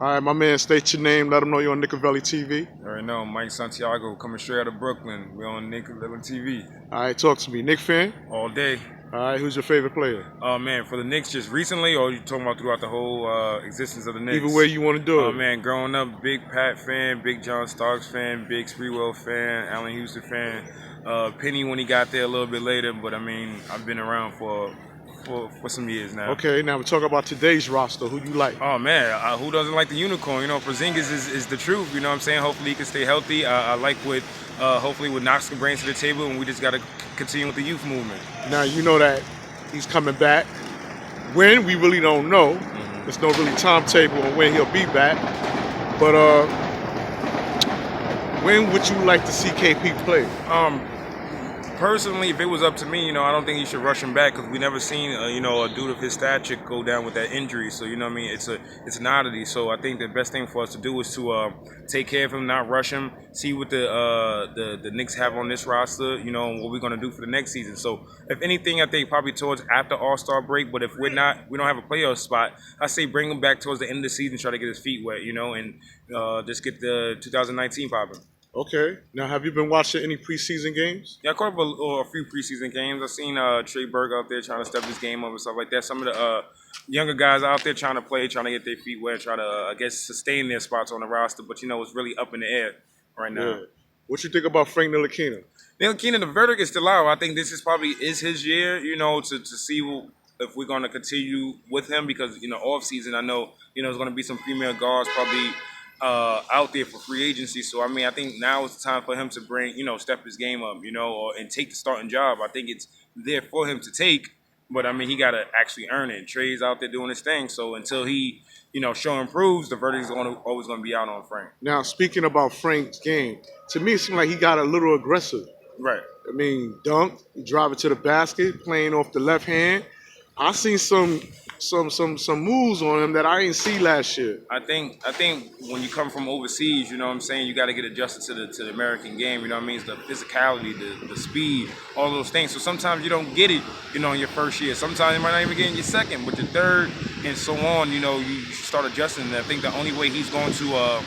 All right, my man, state your name. Let them know you're on Nicovelli TV. All right, now Mike Santiago coming straight out of Brooklyn. We're on Nicovelli TV All right, talk to me. Knicks fan? all day. All right, who's your favorite player? Oh man, for the Knicks just recently, or you talking about throughout the whole existence of the Knicks? Either way you want to do it. Oh man, growing up, big Pat fan, big John Starks fan, big Sprewell fan, Allen Houston fan. Penny when he got there a little bit later, but I mean, I've been around for some years now. Okay, now we're talking about today's roster. Who you like? Oh man, who doesn't like the unicorn? You know, Porzingis is the truth. You know what I'm saying? Hopefully he can stay healthy. I like what hopefully what Knox can bring to the table, and we just got to continue with the youth movement. Now you know that he's coming back. When, we really don't know. There's no really timetable on when he'll be back. But when would you like to see KP play? Personally, if it was up to me, you know, I don't think he should rush him back because we never seen, you know, a dude of his stature go down with that injury. So, you know what I mean? It's an oddity. So I think the best thing for us to do is to take care of him, not rush him, see what the Knicks have on this roster, you know, and what we're going to do for the next season. So if anything, I think probably towards after All-Star break. But if we don't have a playoff spot, I say bring him back towards the end of the season, try to get his feet wet, you know, and just get the 2019 popping. Okay. Now, have you been watching any preseason games? Yeah, I caught up a few preseason games. I've seen Trey Burke out there trying to step his game up and stuff like that. Some of the younger guys out there trying to play, trying to get their feet wet, try to, I guess, sustain their spots on the roster. But, you know, it's really up in the air right now. Yeah. What you think about Frank Ntilikina? Ntilikina, the verdict is still out. I think this is probably his year, you know, to see if we're going to continue with him because, you know, off season, I know, you know, there's going to be some premier guards probably out there for free agency. So, I mean, I think now is the time for him to bring, you know, step his game up, you know, and take the starting job. I think it's there for him to take, but, I mean, he got to actually earn it. Trey's out there doing his thing. So until he, you know, show improves, the verdict is always going to be out on Frank. Now, speaking about Frank's game, to me, it seemed like he got a little aggressive. Right. I mean, dunk, drive it to the basket, playing off the left hand. I seen some moves on him that I didn't see last year. I think when you come from overseas, you know what I'm saying, you got to get adjusted to the American game. You know what I mean? It's the physicality, the speed, all those things. So sometimes you don't get it, you know, in your first year. Sometimes you might not even get in your second, but your third and so on. You know, you should start adjusting. And I think the only way he's going to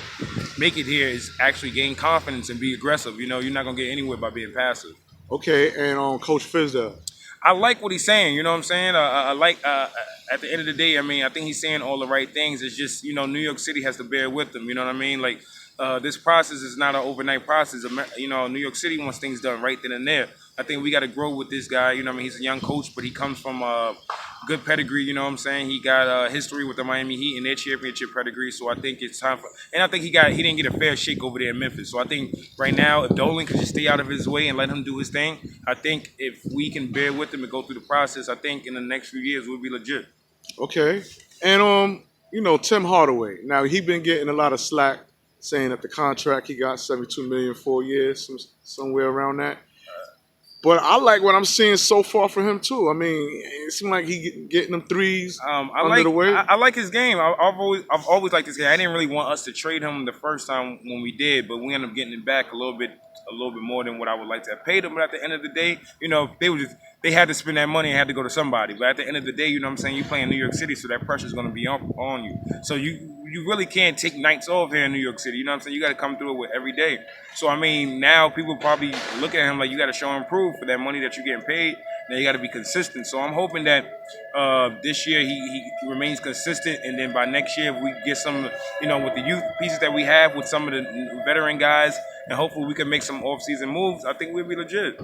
make it here is actually gain confidence and be aggressive. You know, you're not gonna get anywhere by being passive. Okay, and Coach Fizdale. I like what he's saying, you know what I'm saying? I like, at the end of the day, I mean, I think he's saying all the right things. It's just, you know, New York City has to bear with him, you know what I mean? Like, this process is not an overnight process. You know, New York City wants things done right then and there. I think we got to grow with this guy, you know what I mean? He's a young coach, but he comes from good pedigree, you know what I'm saying? He got history with the Miami Heat and their championship pedigree, so I think it's time for – and I think he didn't get a fair shake over there in Memphis. So I think right now, if Dolan could just stay out of his way and let him do his thing, I think if we can bear with him and go through the process, I think in the next few years we'll be legit. Okay. And, you know, Tim Hardaway. Now, he been getting a lot of slack saying that the contract he got, $72 million 4 years, somewhere around that. But I like what I'm seeing so far from him too. I mean, it seems like he getting them threes under the weight. I like his game. I've always liked his game. I didn't really want us to trade him the first time when we did, but we ended up getting it back a little bit more than what I would like to have paid him. But at the end of the day, you know, they had to spend that money and had to go to somebody. But at the end of the day, you know what I'm saying, you play in New York City, so that pressure is going to be on you. So you really can't take nights off here in New York City. You know what I'm saying? You got to come through it with every day. So, I mean, now people probably look at him like you got to show and prove for that money that you're getting paid. Now you got to be consistent. So I'm hoping that this year he remains consistent, and then by next year if we get some, you know, with the youth pieces that we have with some of the veteran guys, and hopefully we can make some off-season moves, I think we'll be legit.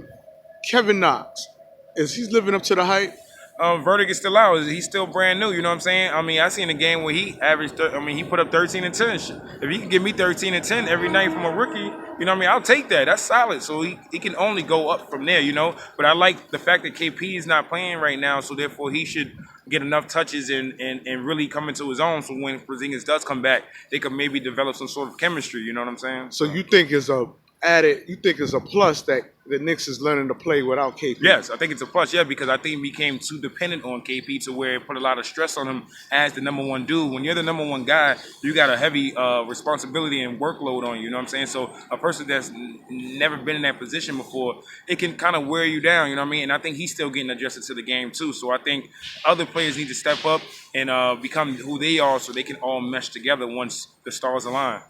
Kevin Knox, is he living up to the hype? Verdict is still out. He's still brand new, you know what I'm saying? I mean, I seen a game where he averaged, he put up 13 and 10. If he can give me 13 and 10 every night from a rookie, you know what I mean, I'll take that. That's solid. So he can only go up from there, you know? But I like the fact that KP is not playing right now, so therefore he should get enough touches and really come into his own, so when Porzingis does come back, they could maybe develop some sort of chemistry, you know what I'm saying? So you think it's a added, you think it's a plus that the Knicks is learning to play without KP? Yes, I think it's a plus, yeah, because I think he became too dependent on KP to where it put a lot of stress on him as the number one dude. When you're the number one guy, you got a heavy responsibility and workload on you, you know what I'm saying? So a person that's never been in that position before, it can kind of wear you down, you know what I mean? And I think he's still getting adjusted to the game too. So I think other players need to step up and become who they are so they can all mesh together once the stars align.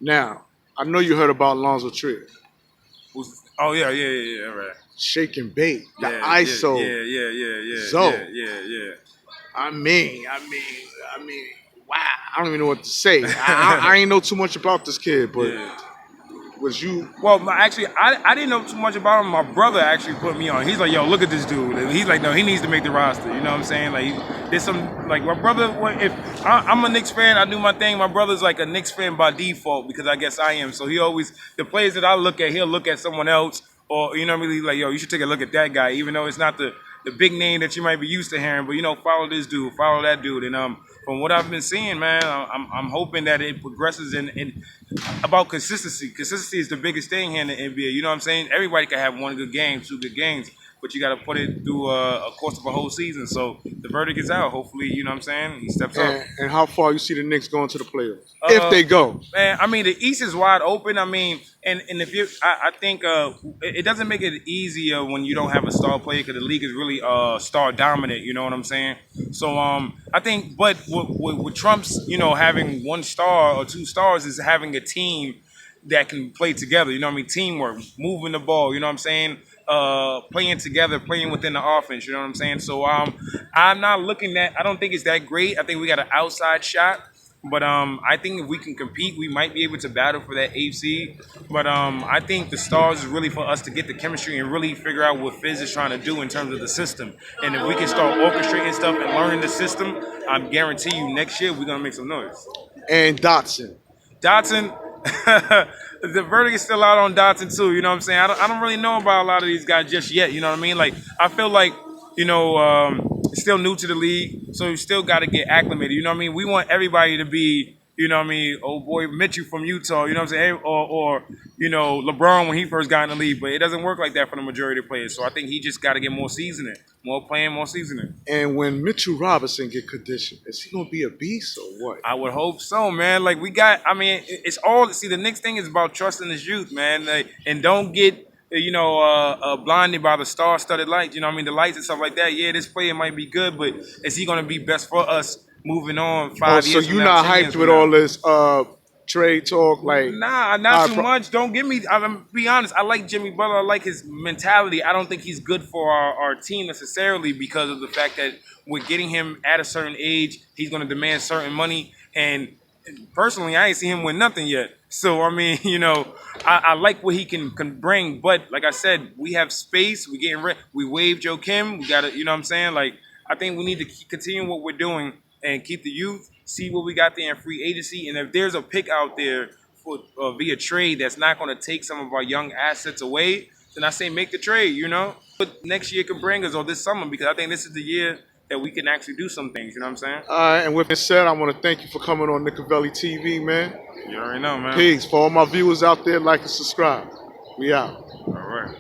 Now, I know you heard about Lonzo Trier. Oh, yeah, right. Shake and bake, the Yeah, ISO. yeah. So, Yeah. I mean, wow. I don't even know what to say. I ain't know too much about this kid, but was you? Well, actually, I didn't know too much about him. My brother actually put me on. He's like, yo, look at this dude. And he's like, no, he needs to make the roster. You know what I'm saying? Like, there's some, like, my brother, if I'm a Knicks fan, I do my thing. My brother's like a Knicks fan by default because I guess I am. So he always, the players that I look at, he'll look at someone else or, you know, really like, yo, you should take a look at that guy, even though it's not the big name that you might be used to hearing. But, you know, follow this dude, follow that dude. And from what I've been seeing, man, I'm hoping that it progresses in about consistency. Consistency is the biggest thing here in the NBA. You know what I'm saying? Everybody can have one good game, two good games, but you got to put it through a course of a whole season. So the verdict is out. Hopefully, you know what I'm saying? He steps up. And how far you see the Knicks going to the playoffs? If they go. Man, I mean, the East is wide open. I mean, and if you, I think it doesn't make it easier when you don't have a star player because the league is really star dominant. You know what I'm saying? So I think, but with Trump's, you know, having one star or two stars is having a team that can play together. You know what I mean? Teamwork, moving the ball. You know what I'm saying? Playing together, playing within the offense. You know what I'm saying? So I'm not looking at. I don't think it's that great. I think we got an outside shot. But I think if we can compete, we might be able to battle for that AFC. But I think the stars is really for us to get the chemistry and really figure out what Fizz is trying to do in terms of the system. And if we can start orchestrating stuff and learning the system, I guarantee you next year we're going to make some noise. And Dotson, the verdict is still out on Dotson too. You know what I'm saying? I don't really know about a lot of these guys just yet. You know what I mean? Like, I feel like, you know, still new to the league, so you still got to get acclimated. You know what I mean? We want everybody to be, you know what I mean, old boy Mitchell from Utah, you know what I'm saying? Or you know, LeBron when he first got in the league. But it doesn't work like that for the majority of players. So I think he just got to get more seasoning, more playing, more seasoning. And when Mitchell Robinson get conditioned, is he going to be a beast or what? I would hope so, man. Like, we got, I mean, it's all, see, the next thing is about trusting his youth, man. Like, and don't get, you know, blinded by the star-studded lights. You know what I mean? The lights and stuff like that. Yeah, this player might be good, but is he going to be best for us moving on 5 years So from you're now, not 10 years hyped from with now? all this trade talk? Like, Nah, not too much. Don't get me, I'm be honest, I like Jimmy Butler. I like his mentality. I don't think he's good for our team necessarily because of the fact that we're getting him at a certain age. He's going to demand certain money. And personally, I ain't seen him win nothing yet. So, I mean, you know, I like what he can bring. But like I said, we have space. We're getting ready. We waived Joe Kim. We got to, you know what I'm saying? Like, I think we need to continue what we're doing and keep the youth, see what we got there in free agency. And if there's a pick out there for via trade that's not going to take some of our young assets away, then I say make the trade, you know? But next year can bring us, or this summer, because I think this is the year that we can actually do some things, you know what I'm saying? All right, and with that said, I want to thank you for coming on Nicovelli TV, man. You already know, man. Peace. For all my viewers out there, like and subscribe. We out. All right.